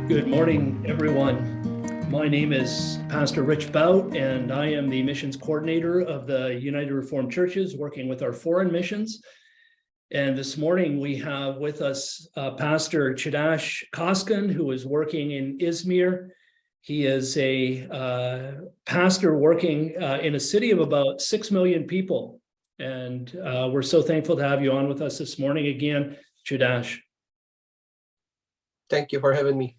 Good morning, everyone. My name is Pastor Rich Bout, and I am the missions coordinator of the United Reformed Churches, working with our foreign missions. And this morning we have with us Pastor Cagdas Coskun, who is working in Izmir. He is a pastor working in a city of about 6 million people. And we're so thankful to have you on with us this morning again, Cagdas. Thank you for having me.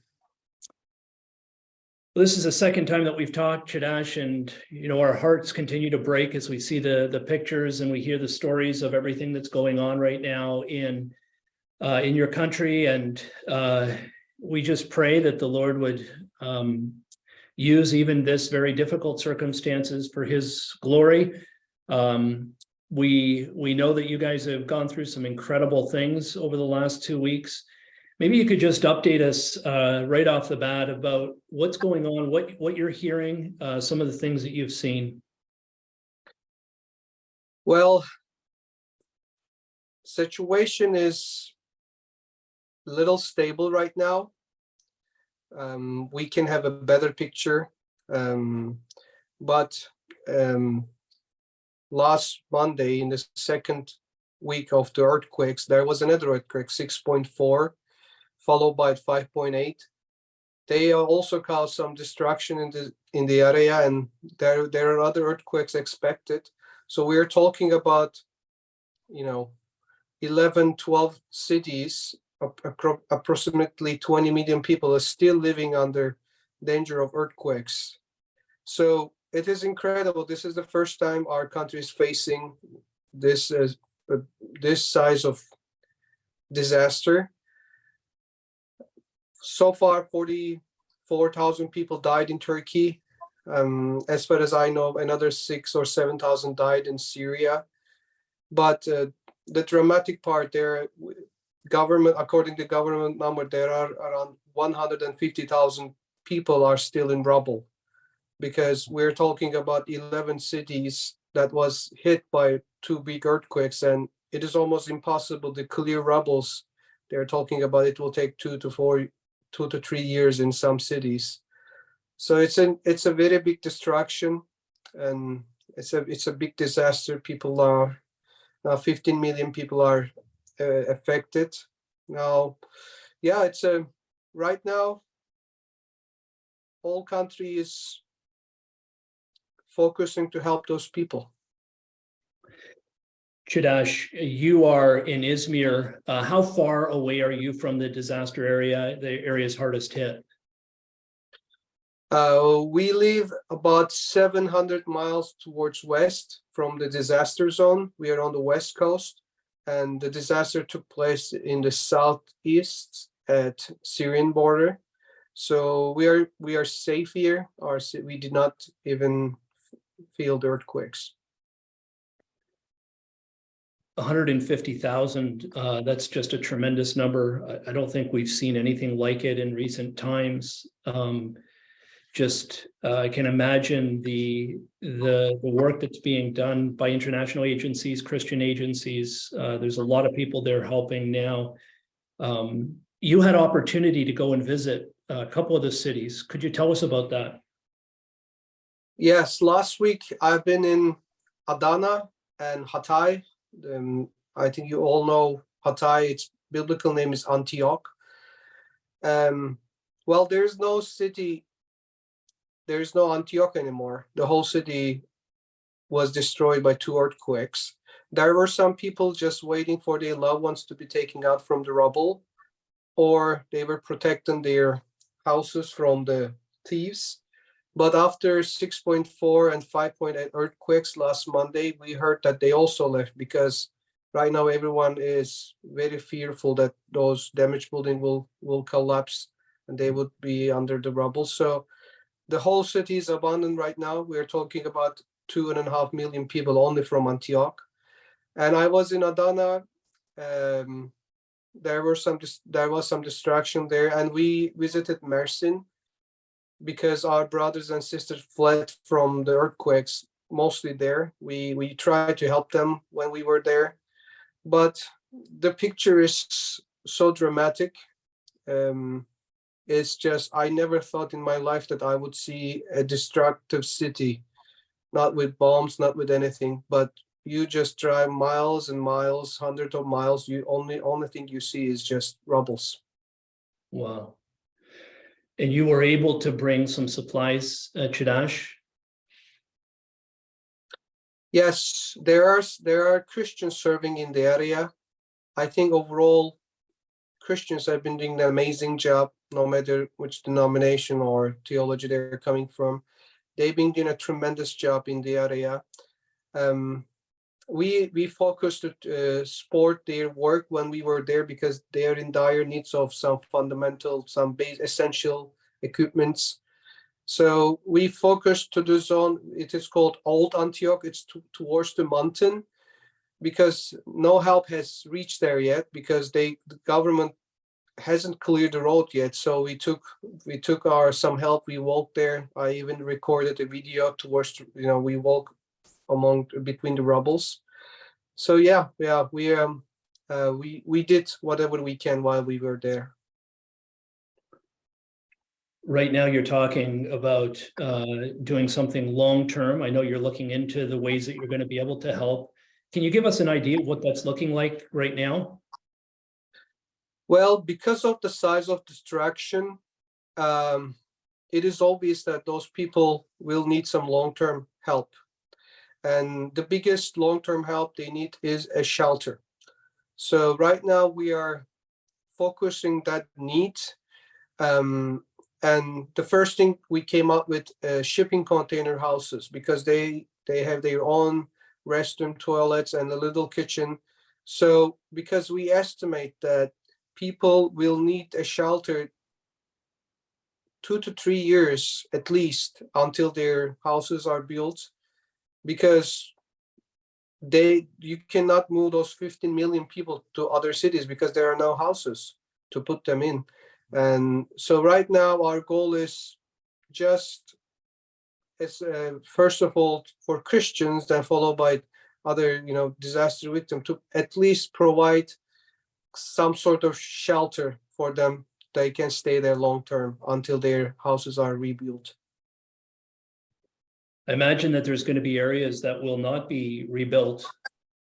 This is the second time that we've talked, Cagdas, and our hearts continue to break as we see the pictures and we hear the stories of everything that's going on right now in your country. And we just pray that the Lord would use even this very difficult circumstances for His glory. We know that you guys have gone through some incredible things over the last 2 weeks. Maybe you could just update us right off the bat about what's going on, what you're hearing, some of the things that you've seen. Well, situation is a little stable right now. We can have a better picture, but last Monday, in the second week of the earthquakes, there was another earthquake, 6.4. followed by 5.8. They also caused some destruction in the area, and there are other earthquakes expected. So we're talking about 11, 12 cities, approximately 20 million people are still living under danger of earthquakes. So it is incredible. This is the first time our country is facing this size of disaster. So far, 44,000 people died in Turkey. As far as I know, another 6,000 or 7,000 died in Syria. But the dramatic part there, according to government number, there are around 150,000 people are still in rubble, because we're talking about 11 cities that was hit by 2 big earthquakes, and it is almost impossible to clear rubbles. They're talking about it will take 2 to 3 years in some cities. So it's a very big destruction, and it's a big disaster. People are now 15 million people are affected. Now, yeah, it's right now whole country is focusing to help those people. Cagdas, you are in Izmir. How far away are you from the disaster area, the areas hardest hit? We live about 700 miles towards west from the disaster zone. We are on the west coast, and the disaster took place in the southeast at Syrian border. So we are safe here. We did not even feel the earthquakes. 150,000, that's just a tremendous number. I don't think we've seen anything like it in recent times. I can imagine the work that's being done by international agencies, Christian agencies. There's a lot of people there helping now. You had opportunity to go and visit a couple of the cities. Could you tell us about that? Yes, last week I've been in Adana and Hatay. I think you all know Hatay. Its biblical name is Antioch. Well, there's no city, there's no Antioch anymore. The whole city was destroyed by 2 earthquakes. There were some people just waiting for their loved ones to be taken out from the rubble, or they were protecting their houses from the thieves. But after 6.4 and 5.8 earthquakes last Monday, we heard that they also left, because right now everyone is very fearful that those damaged buildings will collapse and they would be under the rubble. So the whole city is abandoned right now. We're talking about 2.5 million people only from Antioch. And I was in Adana. There was some destruction there, and we visited Mersin, because our brothers and sisters fled from the earthquakes mostly there. We tried to help them when we were there, but the picture is so dramatic. It's just, I never thought in my life that I would see a destructive city, not with bombs, not with anything, but you just drive miles and miles, hundreds of miles. You only thing you see is just rubbles. Wow. And you were able to bring some supplies, Chadash? Yes, there are Christians serving in the area. I think overall Christians have been doing an amazing job, no matter which denomination or theology they're coming from. They've been doing a tremendous job in the area. We focused to support their work when we were there because they are in dire needs of some fundamental, some base essential equipments. So we focused to the zone. It is called Old Antioch. It's towards the mountain, because no help has reached there yet, because the government hasn't cleared the road yet. So we took our some help. We walked there. I even recorded a video towards, we walk between the rubbles. So yeah, we did whatever we can while we were there. Right now, you're talking about doing something long-term. I know you're looking into the ways that you're going to be able to help. Can you give us an idea of what that's looking like right now? Well, because of the size of destruction, it is obvious that those people will need some long-term help. And the biggest long-term help they need is a shelter. So right now we are focusing that need. And the first thing we came up with, shipping container houses, because they have their own restroom, toilets, and a little kitchen. So because we estimate that people will need a shelter 2 to 3 years at least until their houses are built, because you cannot move those 15 million people to other cities because there are no houses to put them in. And so right now our goal is just as first of all for Christians, then followed by other disaster victims, to at least provide some sort of shelter for them. They can stay there long term until their houses are rebuilt. I imagine that there's going to be areas that will not be rebuilt.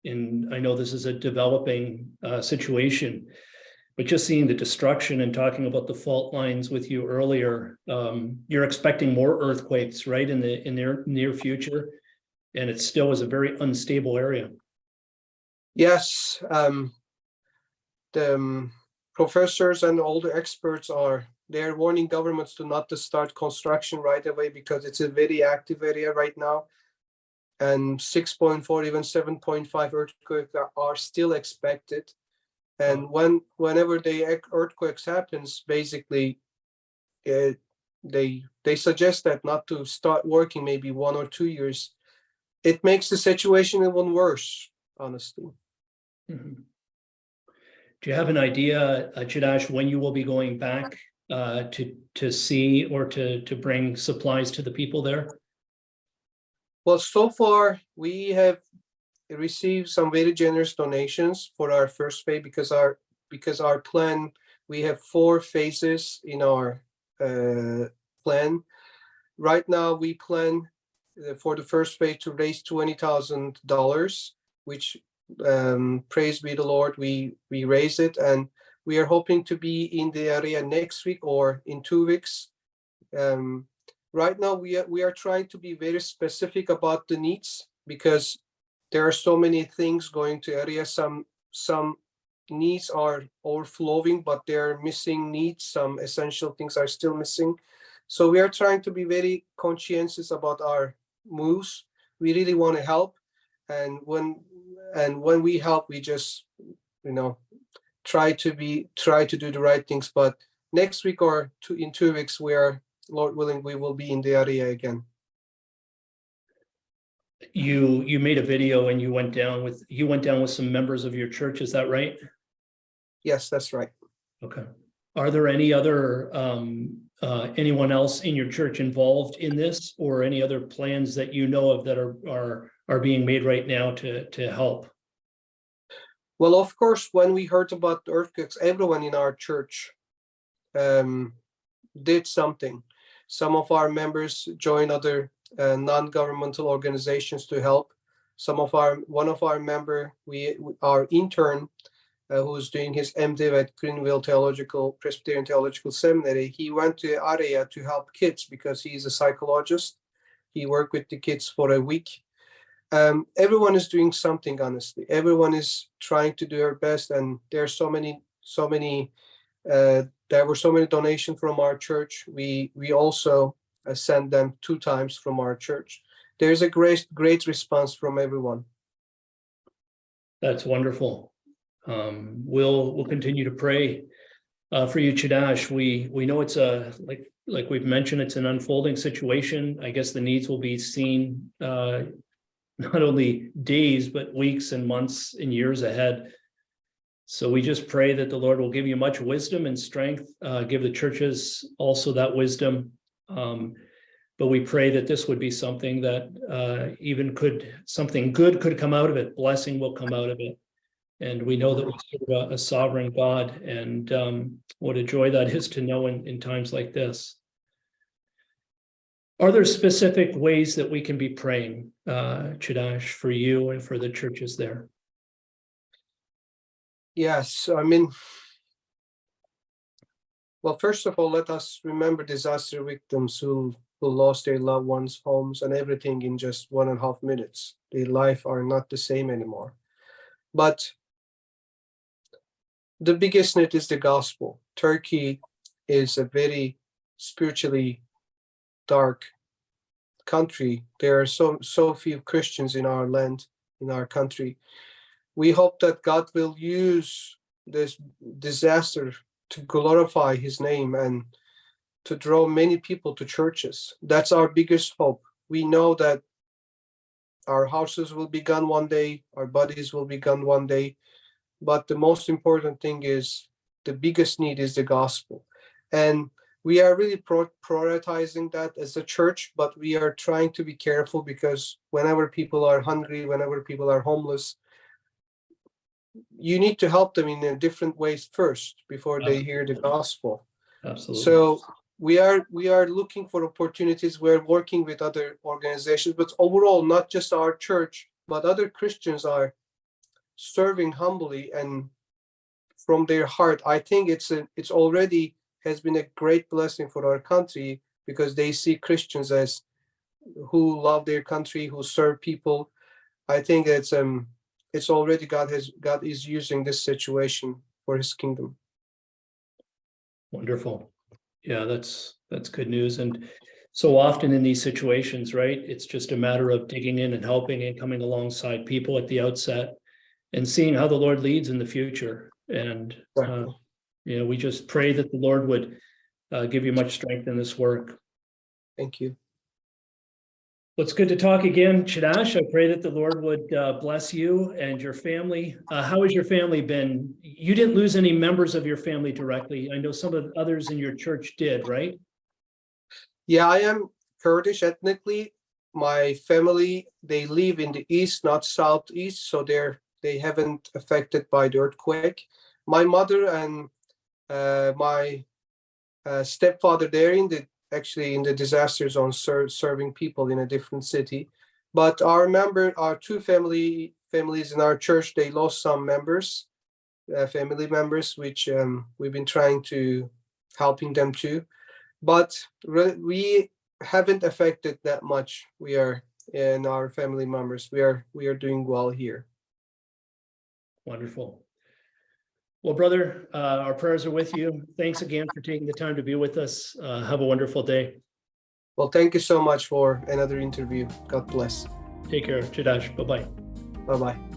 And I know this is a developing situation, but just seeing the destruction and talking about the fault lines with you earlier, you're expecting more earthquakes, right, in the near future, and it still is a very unstable area. Yes, the professors and all the experts they're warning governments to start construction right away, because it's a very active area right now, and 6.4, even 7.5 earthquakes are still expected. And whenever the earthquakes happens, basically they suggest that not to start working maybe 1 or 2 years. It makes the situation even worse, honestly. Mm-hmm. Do you have an idea, Chadash, when you will be going back to see or to bring supplies to the people there? Well, so far we have received some very generous donations for our first phase, because our plan, we have 4 phases in our plan. Right now we plan for the first phase to raise $20,000, which praise be the Lord, we raise it, and we are hoping to be in the area next week or in 2 weeks. Right now we are trying to be very specific about the needs, because there are so many things going to area. Some needs are overflowing, but they're missing needs. Some essential things are still missing. So we are trying to be very conscientious about our moves. We really want to help, and when we help, we just try to do the right things. But next week or in 2 weeks, Lord willing, we will be in the area again. You made a video and you went down with some members of your church, is that right? Yes, that's right. Okay. Are there any other anyone else in your church involved in this, or any other plans that you know of that are being made right now to help? Well, of course, when we heard about the earthquakes, everyone in our church did something. Some of our members joined other non-governmental organizations to help. One of our member, our intern, who's doing his MDiv at Greenville Presbyterian Theological Seminary, he went to the area to help kids because he's a psychologist. He worked with the kids for a week. Everyone is doing something, honestly. Everyone is trying to do their best, and there are there were so many donations from our church. We also sent them 2 times from our church. There's a great response from everyone. That's wonderful. We'll continue to pray for you, Cagdas. We know it's like we've mentioned, it's an unfolding situation. I guess the needs will be seen not only days, but weeks and months and years ahead. So we just pray that the Lord will give you much wisdom and strength, give the churches also that wisdom. But we pray that this would be something that something good could come out of it. Blessing will come out of it. And we know that we serve a sovereign God, and what a joy that is to know in times like this. Are there specific ways that we can be praying, Cagdas, for you and for the churches there? Yes, well, first of all, let us remember disaster victims who lost their loved ones, homes, and everything in just 1.5 minutes. Their life are not the same anymore. But the biggest need is the gospel. Turkey is a very spiritually dark country. There are so few Christians in our land, in our country. We hope that God will use this disaster to glorify his name and to draw many people to churches. That's our biggest hope. We know that our houses will be gone one day, our bodies will be gone one day, but the most important thing is, the biggest need is the gospel. And we are really prioritizing that as a church, but we are trying to be careful, because whenever people are hungry, whenever people are homeless, you need to help them in different ways first before they hear the gospel. Absolutely. So we are looking for opportunities. We're working with other organizations, but overall, not just our church, but other Christians are serving humbly and from their heart. I think it's already has been a great blessing for our country, because they see Christians as who love their country, who serve people. I think it's already God is using this situation for his kingdom. Wonderful. Yeah, that's good news. And so often in these situations, right, it's just a matter of digging in and helping and coming alongside people at the outset and seeing how the Lord leads in the future. And we just pray that the Lord would give you much strength in this work. Thank you. Well, it's good to talk again, Cagdas. I pray that the Lord would bless you and your family. How has your family been? You didn't lose any members of your family directly. I know some of the others in your church did, right? Yeah, I am Kurdish ethnically. My family, they live in the east, not southeast, so they haven't affected by the earthquake. My mother and my stepfather, they're actually in the disaster zone, serving people in a different city. But our 2 families in our church, they lost some members, family members, which we've been trying to helping them too. But we haven't affected that much. We are in our family members. We are doing well here. Wonderful. Well, brother, our prayers are with you. Thanks again for taking the time to be with us. Have a wonderful day. Well, thank you so much for another interview. God bless. Take care, Cagdas. Bye-bye. Bye-bye.